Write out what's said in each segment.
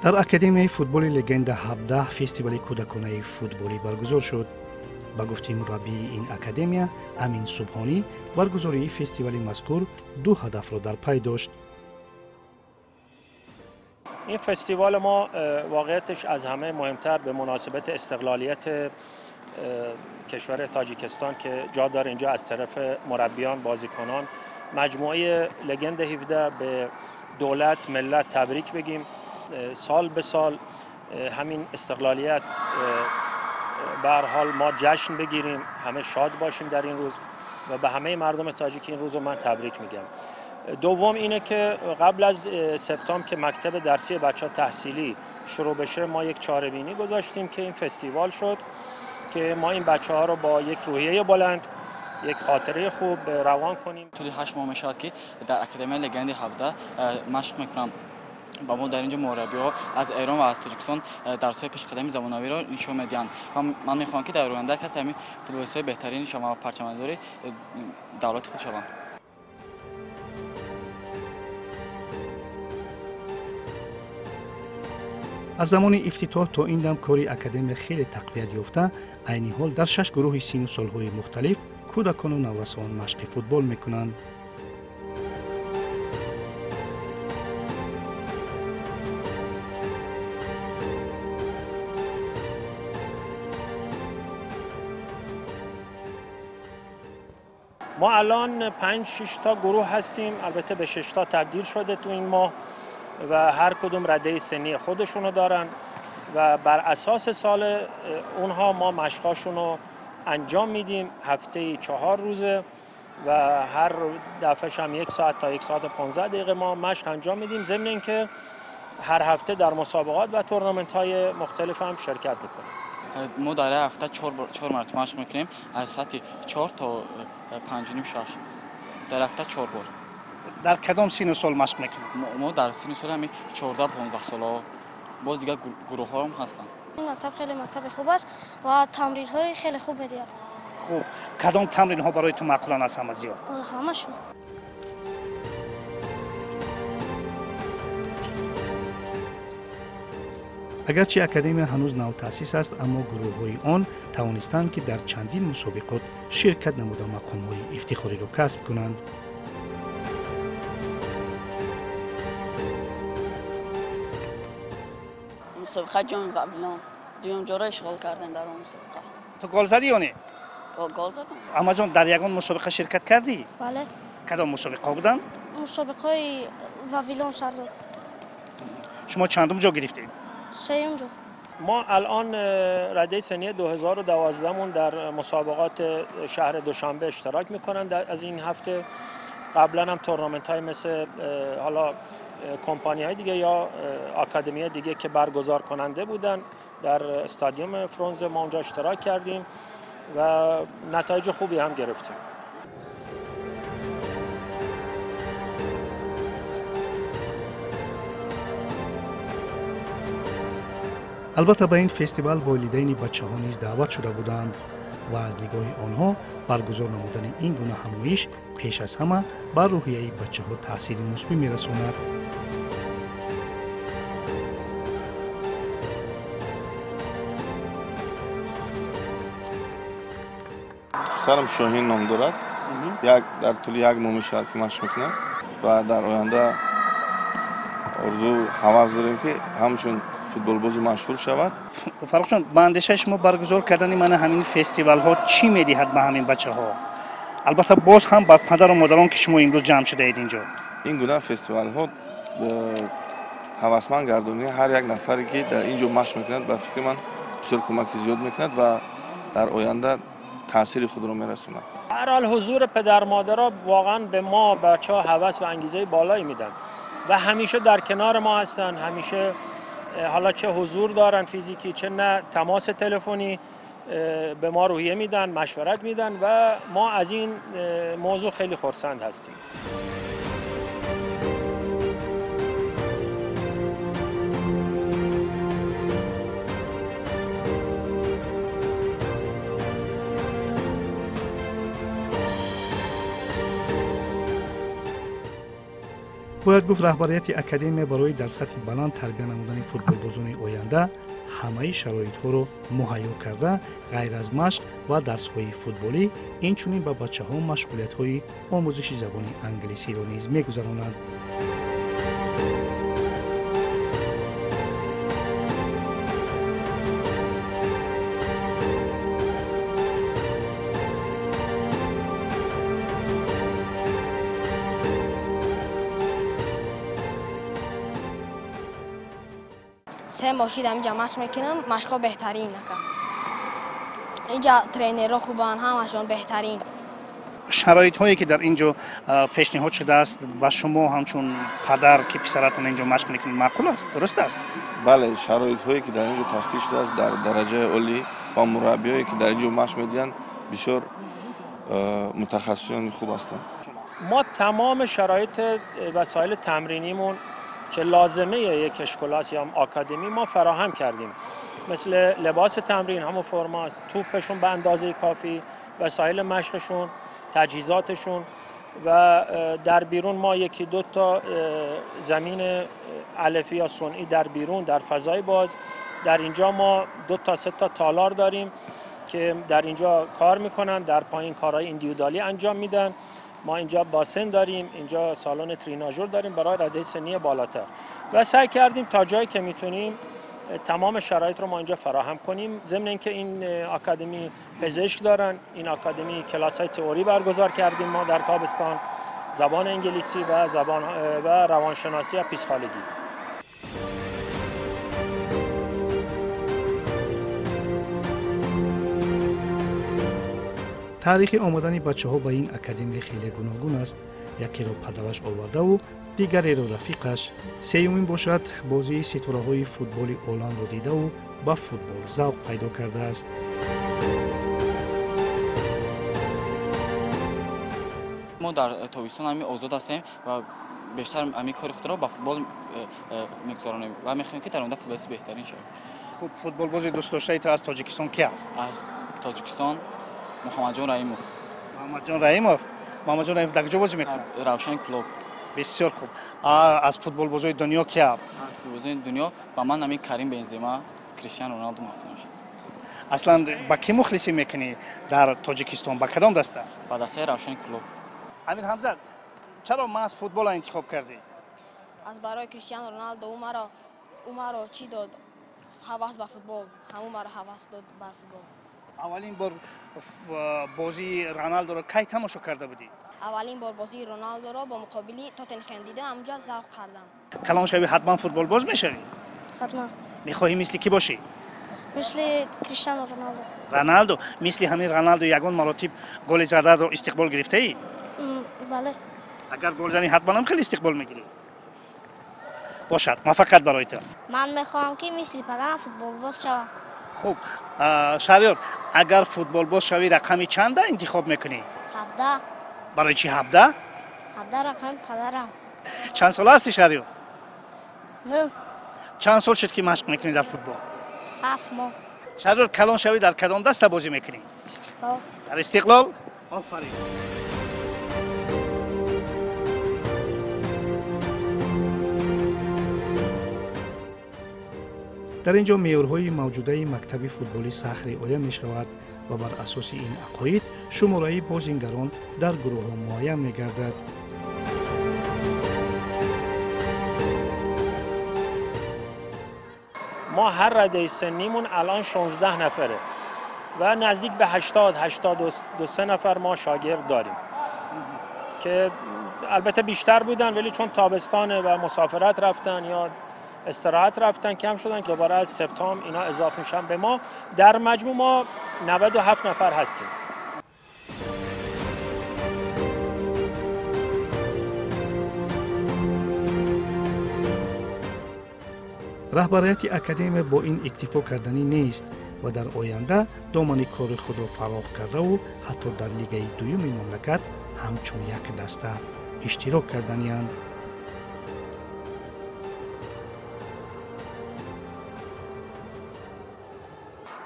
در اکادمی فوتبال لگند 17 فستیوال کودکانه فوتبالی برگزار شد. با گفته مربی این اکادمی امین سبحانی، برگزاری فستیوال مذکور دو هدف را در پی داشت. این فستیوال ما واقعیتش از همه مهمتر به مناسبت استقلالیت کشور تاجیکستان که جا داره اینجا از طرف مربیان، بازیکنان، مجموعه لگند 17 به دولت، ملت تبریک بگیم. سال به سال همین استقلالیت به هر حال ما جشن بگیریم، همه شاد باشیم در این روز و به همه مردم تاجیک این روز رو من تبریک میگم. دوم اینه که قبل از سپتامبر که مکتب درسی بچه‌ها تحصیلی شروع بشه ما یک چاره‌بینی گذاشتیم که این فستیوال شد که ما این بچه‌ها رو با یک روحیه بلند، یک خاطره خوب روان کنیم. طولی 8 ماه میشد که در اکادمی لگند 17 مشق میکنم. با ما در اینجا مربی‌ها از ایران و از تاجیکستان درس‌های پیشقدمی زبان‌آوری را نشون میدن و من می‌خوام که در آینده کسی همین فوتبالیست‌های بهترین شما پرچم‌داری دولت خود شوند. از زمان افتتاح تا این دم کاری اکادمی خیلی تقویت یافته. عین حال در 6 گروه سن و سال‌های مختلف کودکان و نوجوانان مشق فوتبال می‌کنند. ما الان 5-6 تا گروه هستیم، البته به 6 تا تبدیل شده تو این ماه و هر کدوم رده سنی خودشونو دارن و بر اساس سال اونها ما مشقاشون رو انجام میدیم. هفته 4 روزه و هر دفعهش هم 1 ساعت تا 1 ساعت و 15 دقیقه ما مشق انجام میدیم، ضمن اینکه هر هفته در مسابقات و تورنمنت‌های مختلف هم شرکت میکنیم. ما در هفته 4 مرتبه مشق میکنیم، از ساعت 4 تا 5:30 6 در هفته 4 بار. در کدام سن و سال مشق میکنید؟ ما در سن و سال همین 14 15 ساله، باز دیگه گروه ها هم هستن. این مکتب خیلی مکتب خوب است و تمرین های خیلی خوب میدید. خوب، کدام تمرین ها برای تو معقولانه است همه زیاد؟ همشون. اگرچه اکادمی هنوز نو تأسیس است، اما گروه های آن توانستند که در چندین مسابقات شرکت نموده مقام های افتخاری را کسب کنند. مسابقه جام واویلان دوم جا را اشغال کردن در اون مسابقه. تو گل زدی یا نه؟ گل زدم. اما جان در یگان مسابقه شرکت کردی؟ بله. کدام مسابقه بودن؟ مسابقه واویلان سر داد. شما چندم جا گرفتید؟ 3م جا. ما الان رده سنی 2012 مون در مسابقات شهر دوشنبه اشتراک میکنن از این هفته. قبلا هم تورنمنت های مثل حالا کمپانی های دیگه یا اکادمی دیگه که برگزار کننده بودن در استادیوم فرونزه ما اونجا اشتراک کردیم و نتایج خوبی هم گرفتیم. البته به این فستیوال والدین بچه‌ها نیز دعوت شده بودند و از نگاه آنها برگزار نمودن این گونه همایش پیش از همه بر روحیه بچه‌ها تأثیر مثبت می‌رساند. پسرم شاهین نام دارد. در طول 1 ماه میشود که مشق میکنه و در آینده آرزو هوس داریم که همچون فوتبال بازی مشهور شود. فرخ جان، با اندیشه شما برگزار کردن من همین فستیوال ها چی میدهد به همین بچه ها؟ البته باز هم با پدر و مادران که شما امروز جمع شده اید اینجا. این گونه فستیوال ها هوسمند گردونی هر یک نفری که در اینجا مشق میکند به فکر من بسیار کمک زیاد میکند و در آینده تاثیر خود را میرساند. هر حال حضور پدر مادرها واقعا به ما بچه‌ها هوس و انگیزه بالایی میدن و همیشه در کنار ما هستن. همیشه حالا چه حضور دارن فیزیکی چه نه تماس تلفنی به ما روحیه میدن، مشورت میدن و ما از این موضوع خیلی خرسند هستیم. باید گفت رهبریت اکادمی برای در سطح بلند تربیت نمودن فوتبالبازان آینده همه شرایط‌ها را مهیا کرده، غیر از مشق و درس‌های فوتبالی اینچنین به بچه‌ها مشغولیت‌های آموزش زبان انگلیسی را نیز می‌گذرانند. سه ماشین اینجا مشق میکنم، مشقا بهترین نکن. اینجا ترینرها خوبن، همشون بهترین. شرایط هایی که در اینجا پیشنهاد شده است و شما همچون پدر که پسرتون اینجا مشق میکنید معقول است؟ درست است؟ بله، شرایط هایی که در اینجا تشکیل شده است در درجه عالی و مربیایی که در اینجا مشق میدن بسیار متخصصین خوب هستند. ما تمام شرایط وسایل تمرینیمون که لازمه یک اشکلاس یا آکادمی ما فراهم کردیم، مثل لباس تمرین، همون فرماست، توپشون به اندازه کافی، وسایل مشقشون، تجهیزاتشون و در بیرون ما یکی دو تا زمین علفی یا صنعی در بیرون در فضای باز. در اینجا ما 2 تا 3 تا تالار داریم که در اینجا کار میکنن، در پایین کارهای ایندیویدوالی انجام میدن. ما اینجا باسن داریم، اینجا سالن تریناژور داریم برای رده سنی بالاتر و سعی کردیم تا جایی که میتونیم تمام شرایط رو ما اینجا فراهم کنیم. ضمن اینکه این آکادمی پزشک دارن، این آکادمی کلاس‌های تئوری برگزار کردیم ما در تابستان، زبان انگلیسی و روانشناسی و پیسخالگی. تاریخ آمدن بچه‌ها به این اکادمی خیلی گوناگون است. یکی را پدرش آورده و دیگری را رفیقش. سومین باشد بازی ستاره‌های فوتبال عالم را دیده و با فوتبال ذوق پیدا کرده است. ما در تابستان همین آزاد هستیم و بیشتر همین کار خود را با فوتبال میگذرانیم و می‌خواهیم که در اونجا فوتبالیست بهترین شویم. خب فوتبال بازی دوست داشته تو از تاجیکستان کی است؟ از تاجیکستان محمد جان رحیموف. محمد جان رحیموف در کجا بازی میکنه؟ روشن کلوب. بسیار خوب. از فوتبال بازی دنیا کی است؟ از فوتبال بازی دنیا با من همین کریم بنزما، کریستیانو رونالدو مخالفم. اصلا با کی مخلصی میکنی در تاجیکستان؟ با کدام دسته؟ با دسته روشن کلوب. امیر حمزه چرا محض فوتبال انتخاب کردی؟ از برای کریستیانو رونالدو او مرا چی داد؟ هوس به فوتبال، همون مرا هوس داد به فوتبال. اولین بار بازی رونالدو رو کی تماشا کرده بودی؟ اولین بار بازی رونالدو را با مقابلی تاتنهام دیدم، اونجا ذوق کردم. کلان شوی حتما فوتبال باز میشوی؟ حتما. میخواهی مثل کی باشی؟ مثل کریستیانو رونالدو. رونالدو مثل همین رونالدو یگان مراتب گل زده رو استقبال گرفته ای؟ بله. اگر گل زنی حتما هم خیلی استقبال میگیری. باشد موفقیت برای تو. من میخوام که مثل پدرم فوتبال باز شوم. خوب شهریار، اگر فوتبال باز شوی رقمی چنده انتخاب میکنی؟ 17. برای چی 17؟ 17 رقم پدرم. چند سال هستی شهریار؟ 9. چند سال شد که مشق میکنی در فوتبال؟ 7 ماه. شهریار کلان شوی در کدام دسته بازی میکنی؟ استقلال. در استقلال؟ آفرین. در اینجا معیارهای موجوده مکتب فوتبالی سخت رعایت می شود و بر اساس این عقاید شماره بازیگران در گروه ها معین می گردد. ما هر رده سنیمون الان 16 نفره و نزدیک به 80-82 نفر ما شاگرد داریم که البته بیشتر بودن ولی چون تابستانه و مسافرت رفتن یا استراحت رفتن کم شدن که دوباره از سپتامبر اینا اضافه میشن به ما. در مجموع ما 97 نفر هستیم. رهبریت اکادمی با این اکتفا کردنی نیست و در آینده دامن کار خود را فراخ کرده و حتی در لیگ دوم مملکت همچون یک دسته اشتراک کردنی‌اند.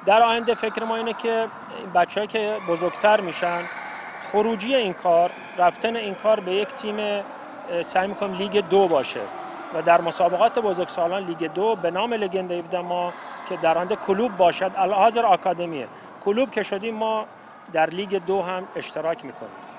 در آینده فکر ما اینه که بچه‌هایی که بزرگتر میشن خروجی این کار، رفتن این کار به یک تیم سعی میکنیم لیگ 2 باشه و در مسابقات بزرگسالان لیگ 2 به نام لگند 17 ما که درنده کلوب باشد، حاضر آکادمیه کلوب که شدیم ما در لیگ 2 هم اشتراک میکنیم.